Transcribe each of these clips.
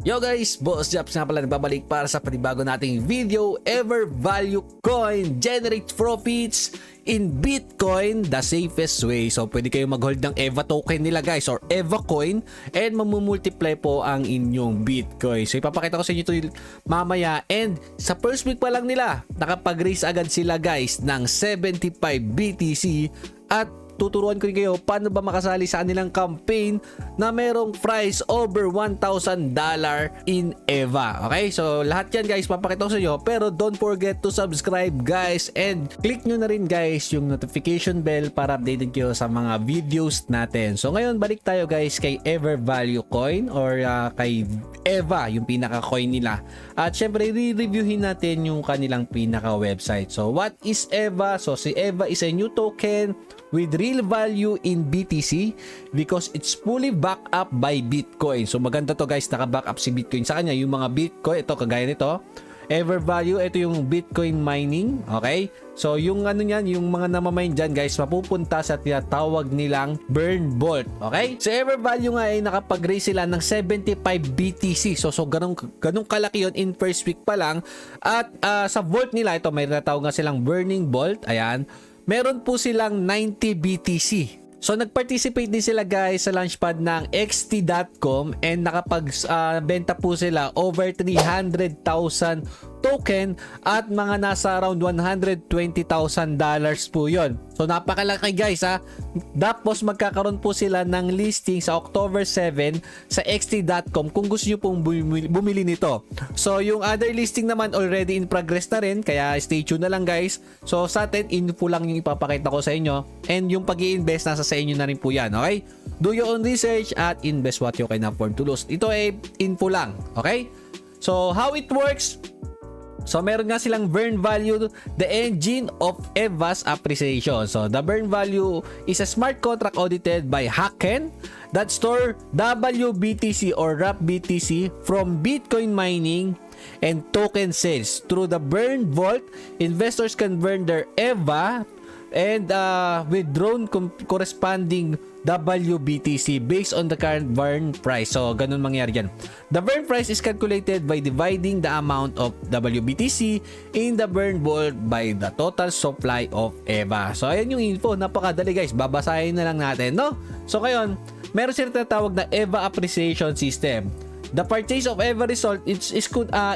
Yo guys, Boss Japs nga pala nagbabalik para sa panibago nating video. Ever Value Coin generates profits in Bitcoin the safest way. So pwede kayo mag-hold ng EVA token nila guys or EVA coin and mamumultiply po ang inyong Bitcoin. So ipapakita ko sa inyo ito mamaya, and sa first week pa lang nila nakapag-raise agad sila guys ng 75 BTC at tuturuan ko rin kayo paano ba makasali sa kanilang campaign na merong price over $1,000 in EVA. Okay? So, lahat yan guys, papakita ko sa inyo. Pero don't forget to subscribe guys, and click nyo na rin guys yung notification bell para updated kayo sa mga videos natin. So, ngayon balik tayo guys kay Ever Value Coin or kay EVA, yung pinaka-coin nila. At syempre, re-reviewin natin yung kanilang pinaka-website. So, what is EVA? So, si EVA is a new token with real value in BTC because it's fully backed up by Bitcoin. So maganda to guys, naka-back up si Bitcoin sa kanya. Yung mga Bitcoin, ito kagaya nito, Ever Value, ito yung Bitcoin mining. Okay? So yung ano niyan, yung mga namamine dyan guys, mapupunta sa tinatawag nilang burn vault. Okay? So Ever Value nga ay nakapag-raise sila ng 75 BTC. So ganun kalaki yun in first week pa lang. At sa vault nila, ito may tinatawag nga silang burning vault. Ayan. Meron po silang 90 BTC. So nag-participate din sila guys sa launchpad ng xt.com and nakapag-benta po sila over 300,000 token at mga nasa around $120,000 po yon. So napakalaki guys ha. Tapos magkakaroon po sila ng listing sa October 7 sa xt.com kung gusto nyo pong bumili nito. So yung other listing naman already in progress na rin, kaya stay tuned na lang guys. So sa atin, info lang yung ipapakita ko sa inyo, and yung pag-i-invest nasa sa inyo na rin po yan. Okay? Do your own research at invest what you can afford to lose. Ito ay info lang. Okay? So how it works? So meron nga silang burn value, the engine of EVA's appreciation. So the burn value is a smart contract audited by Hacken that store WBTC or wrap BTC from Bitcoin mining and token sales. Through the burn vault, investors can burn their EVA and withdrawn corresponding WBTC based on the current burn price. So ganun mangyari yan. The burn price is calculated by dividing the amount of WBTC in the burn vault by the total supply of EVA. So ayan yung info, napakadali guys, babasahin na lang natin, no? So ngayon, meron silang tinatawag na EVA appreciation system. The purchase of EVA result is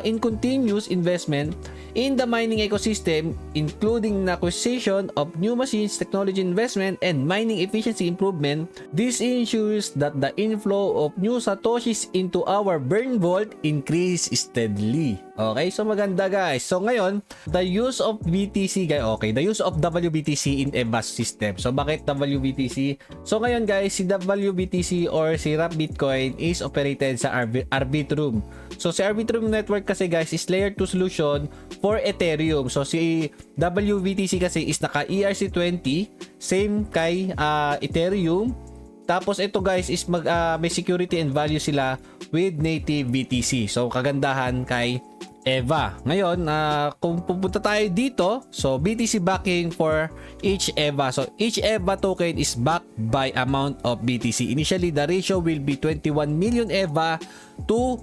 in continuous investment in the mining ecosystem, including the acquisition of new machines, technology investment, and mining efficiency improvement. This ensures that the inflow of new satoshis into our burn vault increase steadily. Okay, so maganda guys. So ngayon, the use of BTC guys, okay, the use of WBTC in EVA system. So bakit WBTC? So ngayon guys, si WBTC or si Wrap Bitcoin is operated sa Arbitrum. So si Arbitrum network kasi guys is layer 2 solution for Ethereum. So si WBTC kasi is naka ERC20, same kay Ethereum. Tapos ito guys is may security and value sila with native BTC. So kagandahan kay EVA. Ngayon, kung pupunta tayo dito, so BTC backing for each EVA. So each EVA token is backed by amount of BTC. Initially, the ratio will be 21 million EVA to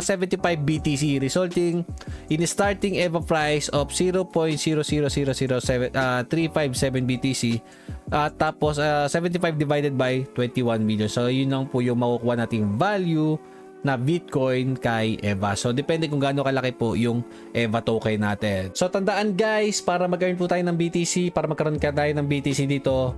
75 BTC, resulting in a starting EVA price of 0.0000357 BTC. Tapos 75 divided by 21 million. So yun lang po yung makukuha nating value na Bitcoin kay EVA. So depende kung gaano kalaki po yung EVA token natin. So tandaan guys, para mag-earn po tayo ng BTC, para magkaroon ka tayo ng BTC dito,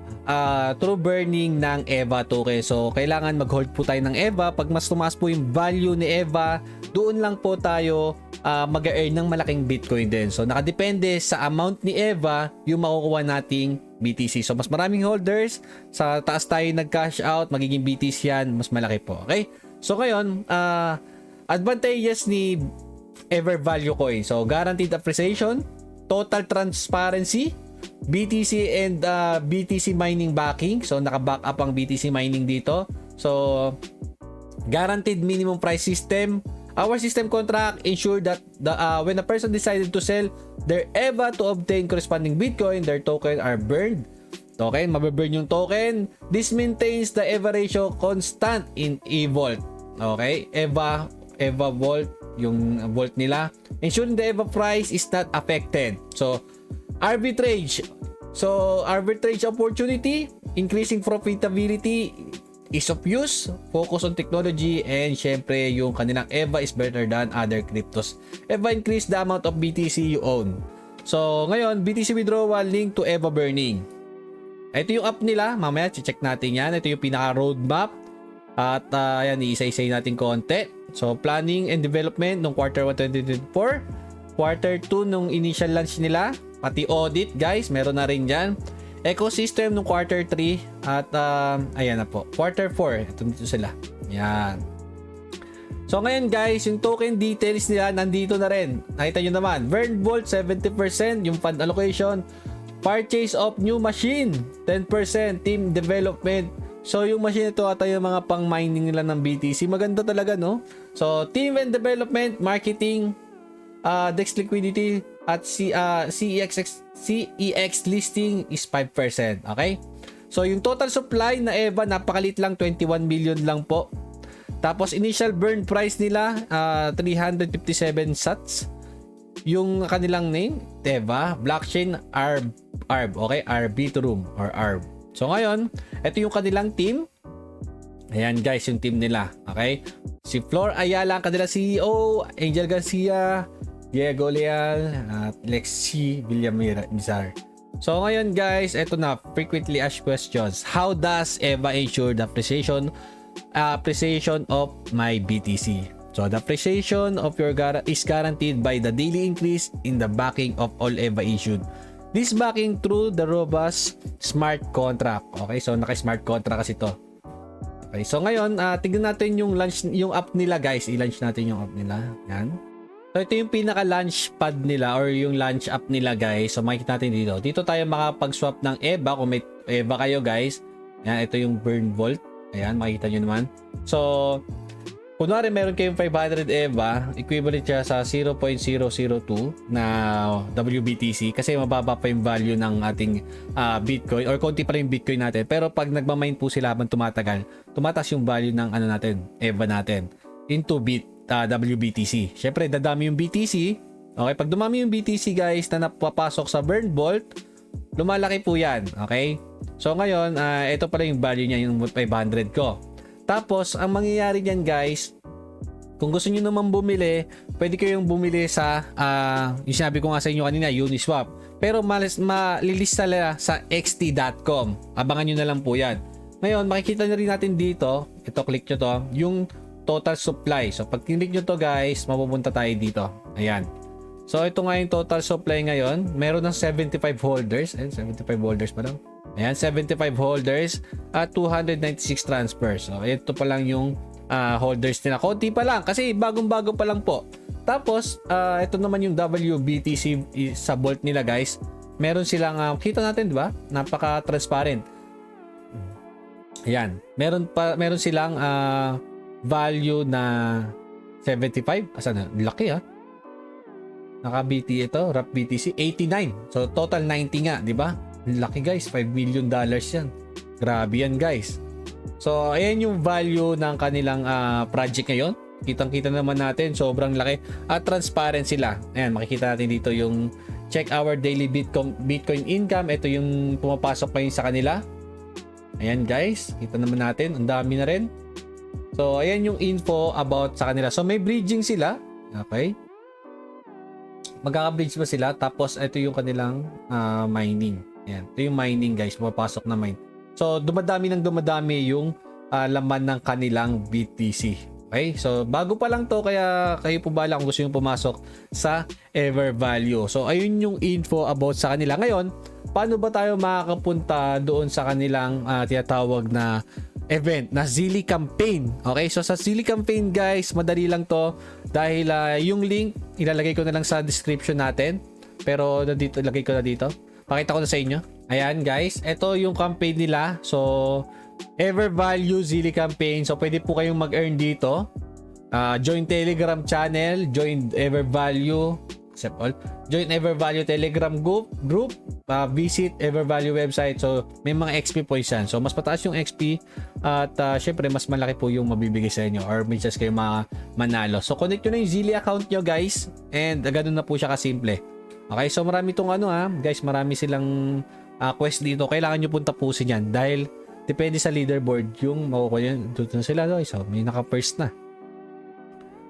through burning ng EVA token. So kailangan mag-hold po tayo ng EVA. Pag mas tumaas po yung value ni EVA, doon lang po tayo mag-earn ng malaking Bitcoin din. So nakadepende sa amount ni EVA yung makukuha nating BTC. So mas maraming holders, sa taas tayo nag-cash out, magiging BTC yan, mas malaki po. Okay? So ngayon, advantages ni Ever Value Coin. So guaranteed appreciation, total transparency, BTC and BTC mining backing. So naka-back up ang BTC mining dito. So guaranteed minimum price system. Our system contract ensure that when a person decided to sell their EVA to obtain corresponding Bitcoin, their token are burned. Token, mababurn yung token. This maintains the EVA ratio constant in eVault. Okay? EVA EVA Vault, yung vault nila. Ensuring the EVA price is not affected. So, arbitrage. So, arbitrage opportunity, increasing profitability, ease of use, focus on technology, and syempre yung kanilang EVA is better than other cryptos. EVA increase the amount of BTC you own. So, ngayon, BTC withdrawal link to EVA burning. Ito yung app nila. Mamaya, check natin yan. Ito yung pinaka roadmap. At yan, iisa-isay natin konti. So, planning and development nung quarter 1 2024. Quarter 2 nung initial launch nila. Pati audit, guys. Meron na rin dyan. Ecosystem nung quarter 3. At ayan na po. Quarter 4. Ito dito sila. Yan. So, ngayon, guys, yung token details nila nandito na rin. Nakita nyo naman. Vern Vault, 70%. Yung fund allocation. Purchase of new machine, 10%. Team development. So, yung machine ito ata yung mga pang-mining nila ng BTC. Maganda talaga, no? So, team and development, marketing, DEX liquidity, at CEX listing is 5%. Okay? So, yung total supply na EVA, napakalit lang, 21 million lang po. Tapos, initial burn price nila, 357 sats. Yung kanilang name, EVA, blockchain, ARB. Okay? Arbitrum or ARB. So ngayon, ito yung kanilang team. Ayan guys, yung team nila. Okay? Si Flor Ayala ang kanilang CEO, Angel Garcia, Diego Leal, at Lexi Villamizar. So ngayon guys, ito na, frequently asked questions. How does EVA ensure the appreciation of my BTC? So the appreciation of your is guaranteed by the daily increase in the backing of all EVA issued. This backing through the robust smart contract. Okay, so naka-smart contract kasi to. Okay, so ngayon, tignan natin yung app nila guys. I-launch natin yung app nila. Yan. So ito yung pinaka-launch pad nila or yung launch app nila guys. So makikita natin dito. Dito tayo makapag-swap ng EVA kung may EVA kayo guys. Yan, ito yung Burn Vault. Ayan, makikita nyo naman. So, kunwari meron kayong 500 EVA, equivalent siya sa 0.002 na WBTC kasi mababa pa yung value ng ating Bitcoin or konti pa rin yung Bitcoin natin. Pero pag nagmamine po sila habang tumatagal, tumataas yung value ng ano natin, EVA natin into WBTC. Syempre, dadami yung BTC. Okay, pag dumami yung BTC guys na napapasok sa Burn Vault, lumalaki po yan. Okay? So ngayon, ito pala yung value niya, yung 500 ko. Tapos, ang mangyayari niyan guys, kung gusto niyo naman bumili, pwede kayong bumili sa, yung sinabi ko nga sa inyo kanina, Uniswap. Pero malilista nila sa xt.com. Abangan nyo na lang po yan. Ngayon, makikita na rin natin dito, ito, click nyo to, yung total supply. So, pag click nyo to guys, mapupunta tayo dito. Ayan. So, ito nga yung total supply ngayon. Meron ng 75 holders. Ayan, 75 holders pa lang. Ayan, 75 holders at 296 transfers. So, ito pa lang yung holders nila. Konti pa lang kasi bagong-bago pa lang po. Tapos, ito naman yung WBTC sa Vault nila guys. Meron silang, kita natin diba? Napaka-transparent. Ayan. Meron silang value na 75. Asan na? Laki Naka-BT ito. Wrap BTC 89. So, total 90 nga. Diba? Laki guys, $5 million yan. Grabe yan guys. So, ayan yung value ng kanilang project ngayon. Kitang-kita naman natin, sobrang laki. At transparent sila. Ayan, makikita natin dito yung check our daily Bitcoin income. Ito yung pumapasok pa yun sa kanila. Ayan guys, kita naman natin. Ang dami na rin. So, ayan yung info about sa kanila. So, may bridging sila. Okay. Magkaka-bridge pa sila. Tapos, ito yung kanilang mining. Ayan. Ito yung mining guys. Pumapasok na mine. So, dumadami yung laman ng kanilang BTC. Okay? So, bago pa lang to. Kaya kayo po bala kung gusto yung pumasok sa EverValue. So, ayun yung info about sa kanila. Ngayon, paano ba tayo makakapunta doon sa kanilang tinatawag na event na Zilli Campaign? Okay? So, sa Zilli Campaign guys, madali lang to. Dahil yung link, ilalagay ko na lang sa description natin. Pero, dito, ilagay ko na dito. Pakita ko na sa inyo. Ayan guys, ito yung campaign nila. So, EverValue Zilli Campaign. So, pwede po kayong mag-earn dito. Join Telegram channel, join EverValue, accept all. Join Evervalue Telegram group, visit Evervalue website. So may mga XP points yan. So mas mataas yung XP at syempre mas malaki po yung mabibigay sa inyo or may chance kayo manalo. So connect nyo na yung Zili account nyo guys and ganun na po siya kasimple. Okay, so marami tong guys, marami silang quest dito. Kailangan nyo pong tapusin yan dahil depende sa leaderboard yung makukuha yan. Doon sila guys. So may naka first na.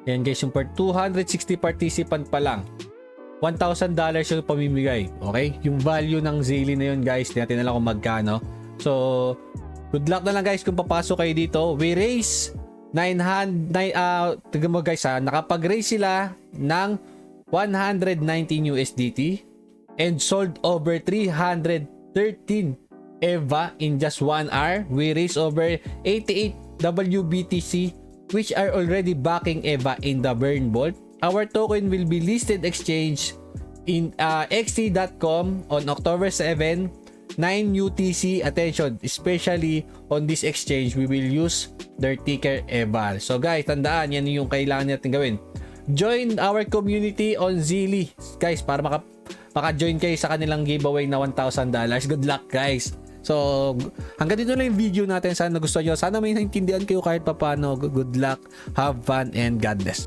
Yan guys, yung per 260 participant pa lang. $1,000 yung pamimigay. Okay? Yung value ng Zili na yun guys, natin na lang kung magkano. So, good luck na lang guys kung papasok kayo dito. We raise 900, tignan mo guys nakapag-raise sila ng 119 USDT and sold over 313 EVA in just 1 hour. We raised over 88 WBTC which are already backing EVA in the burn vault. Our token will be listed exchange in xt.com on October 7, 9 UTC. Attention, especially on this exchange, we will use their ticker EVA. So guys, tandaan, yan yung kailangan natin gawin. Join our community on Zili, guys, para maka-join kayo sa kanilang giveaway na $1,000. Good luck guys. So, hanggang dito lang yung video natin. Sana gusto nyo. Sana may naintindihan kayo kahit papano. Good luck, have fun, and God bless.